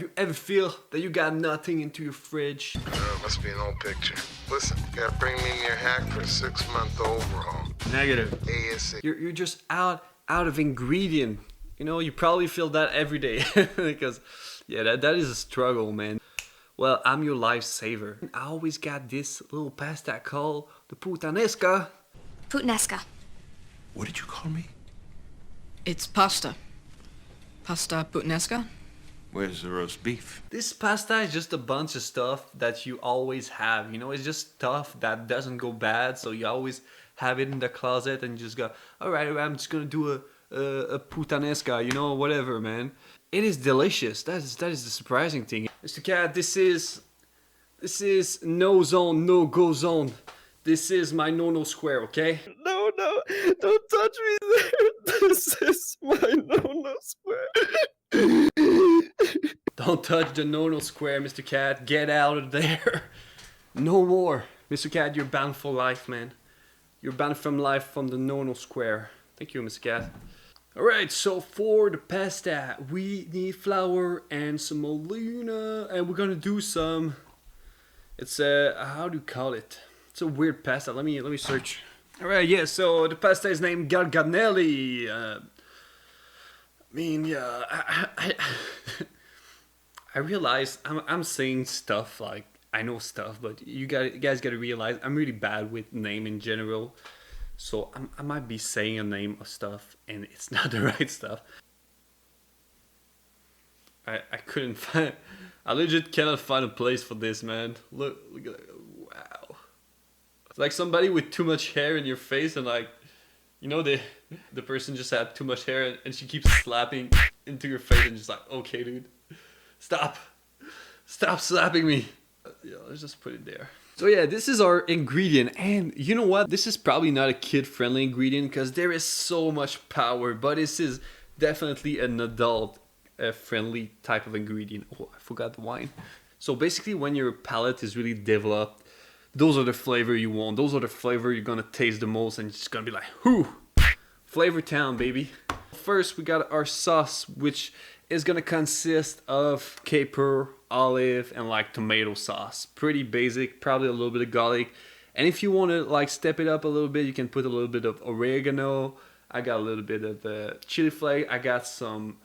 you ever feel that you got nothing into your fridge? Must be an old picture. Listen, you gotta bring me your hack for a 6-month overhaul. Negative. ASAP. You're just out of ingredient. You know, you probably feel that every day. Because, yeah, that is a struggle, man. Well, I'm your lifesaver. I always got this little pasta called the PUTTANESCA. PUTTANESCA. What did you call me? It's pasta. Pasta PUTTANESCA? Where's the roast beef? This pasta is just a bunch of stuff that you always have. You know, it's just stuff that doesn't go bad. So you always have it in the closet and you just go, all right, I'm just going to do a PUTTANESCA, you know, whatever, man. It is delicious. That is the surprising thing. Mr. Cat, this is no zone, no go zone. This is my no square, okay? No, don't touch me there. This is my no square. Don't touch the no square, Mr. Cat. Get out of there. No more. Mr. Cat, you're banned for life, man. You're banned from life from the no square. Thank you, Mr. Cat. Alright, so for the pasta, we need flour and semolina, and we're gonna do some, it's how do you call it? It's a weird pasta, let me search. Alright, yeah, so the pasta is named garganelli. I realize I'm saying stuff like, I know stuff, but you guys gotta realize I'm really bad with name in general. So I might be saying a name of stuff and it's not the right stuff. I couldn't find, I legit cannot find a place for this, man. Look at that, wow. It's like somebody with too much hair in your face and like, you know, the person just had too much hair and she keeps slapping into your face and just like, okay dude, stop slapping me. Yeah, let's just put it there. So yeah, this is our ingredient, and you know what? This is probably not a kid-friendly ingredient because there is so much power, but this is definitely an adult-friendly type of ingredient. Oh, I forgot the wine. So basically, when your palate is really developed, those are the flavor you want. Those are the flavor you're gonna taste the most, and it's just gonna be like, whoo, Flavor Town, baby. First, we got our sauce, which is gonna consist of caper, olive, and like tomato sauce. Pretty basic, probably a little bit of garlic. And if you want to like step it up a little bit, you can put a little bit of oregano. I got a little bit of chili flake. I got some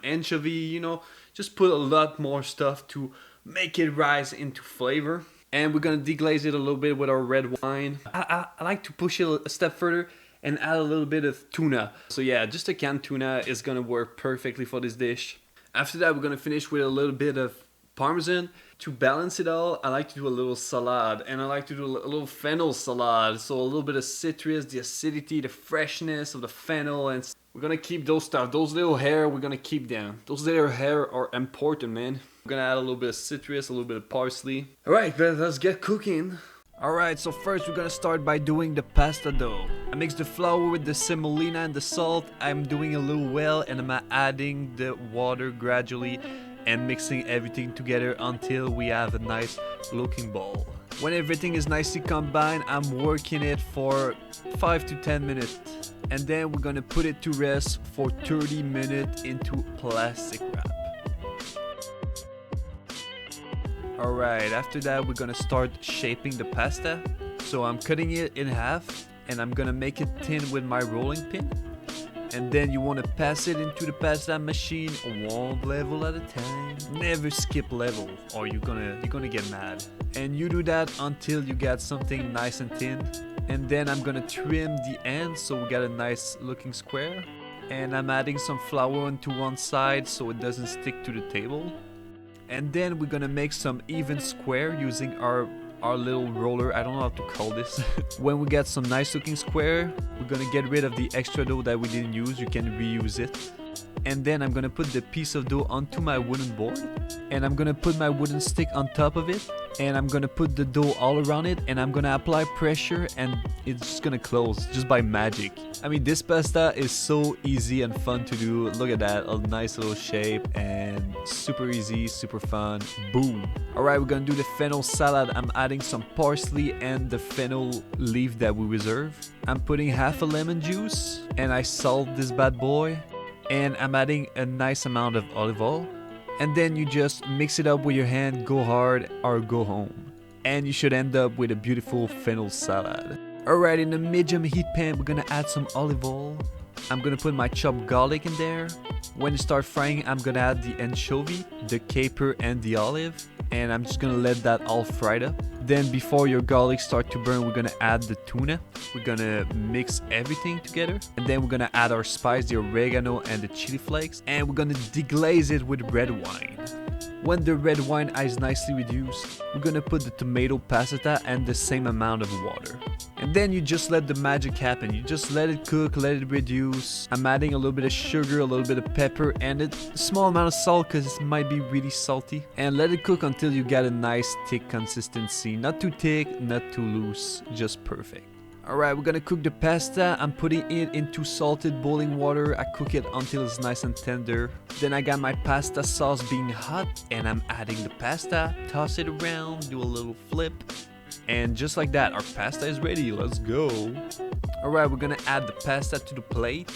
anchovy. You know, just put a lot more stuff to make it rise into flavor. And we're gonna deglaze it a little bit with our red wine. I like to push it a step further and add a little bit of tuna. So yeah, just a canned tuna is gonna work perfectly for this dish. After that, we're gonna finish with a little bit of parmesan. To balance it all, I like to do a little salad, and I like to do a little fennel salad. So a little bit of citrus, the acidity, the freshness of the fennel, and we're gonna keep those stuff. Those little hair, we're gonna keep them. Those little hair are important, man. We're gonna add a little bit of citrus, a little bit of parsley. All right, let's get cooking. Alright, so first we're gonna start by doing the pasta dough. I mix the flour with the semolina and the salt. I'm doing a little well and I'm adding the water gradually and mixing everything together until we have a nice looking ball. When everything is nicely combined, I'm working it for 5 to 10 minutes. And then we're gonna put it to rest for 30 minutes into plastic wrap. Alright, after that we're gonna start shaping the pasta. So I'm cutting it in half and I'm gonna make it thin with my rolling pin. And then you wanna pass it into the pasta machine one level at a time. Never skip level or you're gonna get mad. And you do that until you get something nice and thin. And then I'm gonna trim the ends so we got a nice looking square. And I'm adding some flour onto one side so it doesn't stick to the table. And then we're gonna make some even square using our little roller. I don't know how to call this. When we get some nice looking square, we're gonna get rid of the extra dough that we didn't use. You can reuse it. And then I'm gonna put the piece of dough onto my wooden board. And I'm gonna put my wooden stick on top of it. And I'm gonna put the dough all around it. And I'm gonna apply pressure and it's just gonna close just by magic. I mean, this pasta is so easy and fun to do. Look at that, a nice little shape and super easy, super fun. Boom. Alright, we're gonna do the fennel salad. I'm adding some parsley and the fennel leaf that we reserve. I'm putting half a lemon juice and I salt this bad boy. And I'm adding a nice amount of olive oil. And then you just mix it up with your hand, go hard or go home. And you should end up with a beautiful fennel salad. Alright, in the medium heat pan, we're gonna add some olive oil. I'm gonna put my chopped garlic in there. When you start frying, I'm gonna add the anchovy, the caper and the olive. And I'm just gonna let that all fry up. Then before your garlic start to burn, we're gonna add the tuna. We're gonna mix everything together. And then we're gonna add our spice, the oregano and the chili flakes. And we're gonna deglaze it with red wine. When the red wine is nicely reduced, we're gonna put the tomato passata and the same amount of water. And then you just let the magic happen. You just let it cook, let it reduce. I'm adding a little bit of sugar, a little bit of pepper, and a small amount of salt because it might be really salty. And let it cook until you get a nice thick consistency. Not too thick, not too loose, just perfect. Alright, we're gonna cook the pasta. I'm putting it into salted boiling water. I cook it until it's nice and tender. Then I got my pasta sauce being hot and I'm adding the pasta. Toss it around, do a little flip. And just like that, our pasta is ready. Let's go. Alright, we're gonna add the pasta to the plate.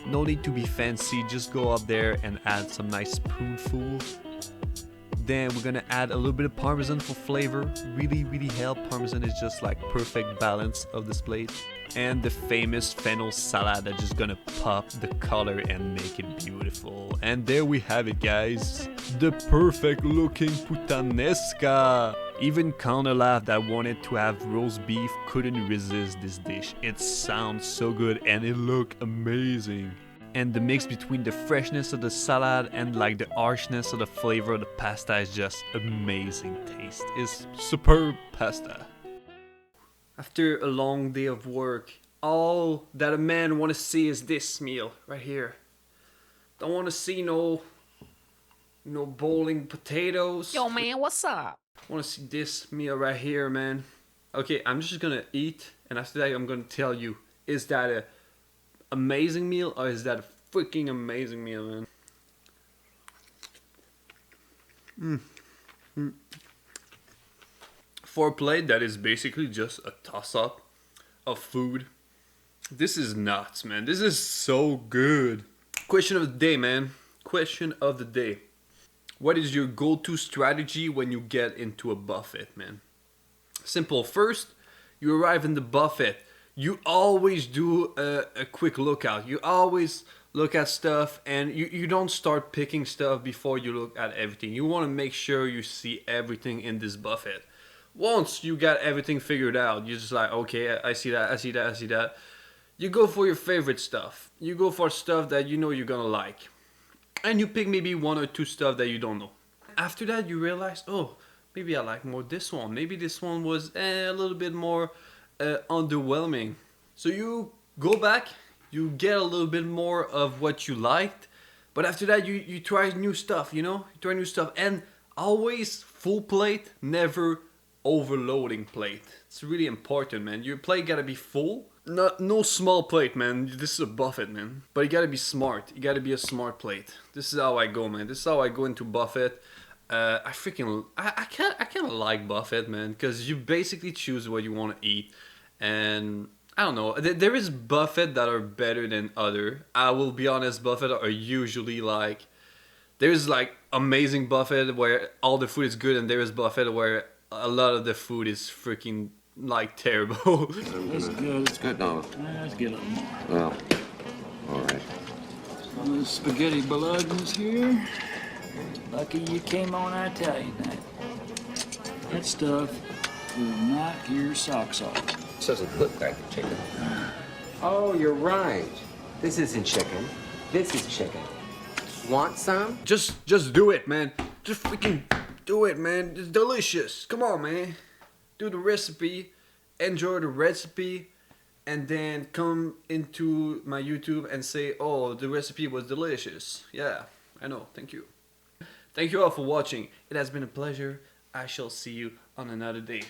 No need to be fancy, just go up there and add some nice spoonful. Then we're gonna add a little bit of parmesan for flavor. Really help. Parmesan is just like perfect balance of this plate. And the famous fennel salad that's just gonna pop the color and make it beautiful. And there we have it, guys. The perfect looking puttanesca. Even Connor that wanted to have roast beef couldn't resist this dish. It sounds so good and it looked amazing. And the mix between the freshness of the salad and like the harshness of the flavor of the pasta is just amazing taste. It's superb pasta. After a long day of work, all that a man want to see is this meal right here. Don't want to see no boiling potatoes. Yo, man, what's up? I want to see this meal right here, man. Okay, I'm just gonna eat, and after that I'm gonna tell you, is that a amazing meal or is that a freaking amazing meal, man? For a plate that is basically just a toss-up of food, this is nuts, man. This is so good. Question of the day, man. Question of the day. What is your go-to strategy when you get into a buffet, man? Simple. First, you arrive in the buffet. You always do a quick lookout. You always look at stuff and you don't start picking stuff before you look at everything. You want to make sure you see everything in this buffet. Once you got everything figured out, you're just like, okay, I see that, I see that, I see that. You go for your favorite stuff. You go for stuff that you know you're gonna like. And you pick maybe one or two stuff that you don't know. After that, you realize, oh, maybe I like more this one. Maybe this one was a little bit more underwhelming. So you go back, you get a little bit more of what you liked. But after that, you try new stuff, you know? You try new stuff. And always full plate, never overloading plate. It's really important, man. Your plate gotta be full. No small plate, man. This is a buffet, man. But you gotta be smart. You gotta be a smart plate. This is how I go, man. This is how I go into buffet. I kind of like buffet, man, because you basically choose what you want to eat. And I don't know. There is buffet that are better than other. I will be honest. Buffet are usually like, there's like amazing buffet where all the food is good, and there is buffet where a lot of the food is freaking like terrible. It's good. It's good, no. Let's get a little more. Well, all right. The spaghetti bolognese here. Lucky you came on our Italian night. That stuff will knock your socks off. This doesn't look like chicken. Oh, you're right. This isn't chicken. This is chicken. Want some? Just do it, man. Just freaking do it, man. It's delicious. Come on, man. Do the recipe, enjoy the recipe, and then come into my YouTube and say, oh, the recipe was delicious. Yeah, I know. Thank you. Thank you all for watching. It has been a pleasure. I shall see you on another day.